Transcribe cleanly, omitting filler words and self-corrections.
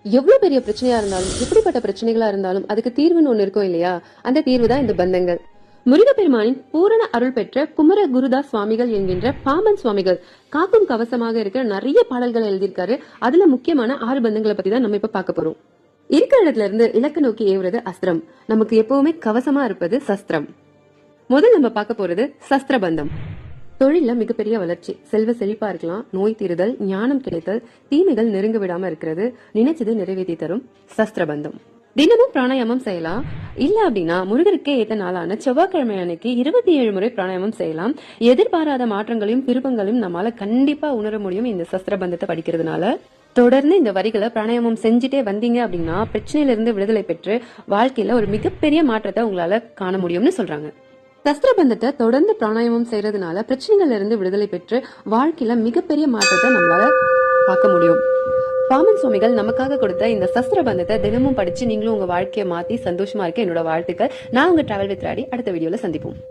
எவ்வளவு பெரிய பிரச்சனையா இருந்தாலும், எப்படிப்பட்ட பிரச்சனைகளா இருந்தாலும் அதுக்கு தீர்வுன்னு ஒண்ணு இருக்கும் இல்லையா? அந்த தீர்வு தான் இந்த பந்தங்கள். முருகப்பெருமானின் பூரண அருள் பெற்ற குமர குருதாஸ் சுவாமிகள் என்கின்ற பாம்பன் சுவாமிகள் காக்கும் கவசமாக இருக்கிற நிறைய பாடல்கள் எழுதியிருக்காரு. அதுல முக்கியமான 6 பந்தங்களை பத்தி தான் நம்ம இப்ப பார்க்க போறோம். இருக்கிற இடத்துல இருந்து இலக்க நோக்கி ஏவுறது அஸ்திரம். நமக்கு எப்பவுமே கவசமா இருப்பது சஸ்திரம். முதல் நம்ம பார்க்க போறது சஸ்திர பந்தம். தொழில மிகப்பெரிய வளர்ச்சி, செல்வ செழிப்பா இருக்கலாம், நோய் தீருதல், ஞானம் கிடைத்தல், தீமைகள் நெருங்க விடாம இருக்கிறது, நினைச்சது நிறைவேற்றி தரும் சஸ்திரபந்தம். தினமும் பிராணாயாமம் செய்யலாம். இல்ல அப்படின்னா முருகருக்கே ஏத்த நாளான செவ்வாய்க்கிழமை அன்னைக்கு 27 முறை பிராணாயாமம் செய்யலாம். எதிர்பாராத மாற்றங்களையும் திருப்பங்களையும் நம்மளால கண்டிப்பா உணர முடியும் இந்த சஸ்திரபந்தத்தை படிக்கிறதுனால. தொடர்ந்து இந்த வரிகளை பிராணாயாமம் செஞ்சுட்டே வந்தீங்க அப்படின்னா பிரச்சனையில இருந்து விடுதலை பெற்று வாழ்க்கையில ஒரு மிகப்பெரிய மாற்றத்தை உங்களால காண முடியும்னு சொல்றாங்க. சஸ்திரபந்தத்தை தொடர்ந்து பிராணாயாமம் செய்யறதுனால பிரச்சனைகள்ல இருந்து விடுதலை பெற்று வாழ்க்கையில மிகப்பெரிய மாற்றத்தை நம்மளால பார்க்க முடியும். பாமன் சுவாமிகள் நமக்காக கொடுத்த இந்த சஸ்திரபந்தத்தை தினமும் படிச்சு நீங்களும் உங்க வாழ்க்கையை மாத்தி சந்தோஷமா இருக்க என்னோட வாழ்த்துக்கள். நான் உங்க டிராவல் வித் ராடி அடுத்த வீடியோல சந்திப்போம்.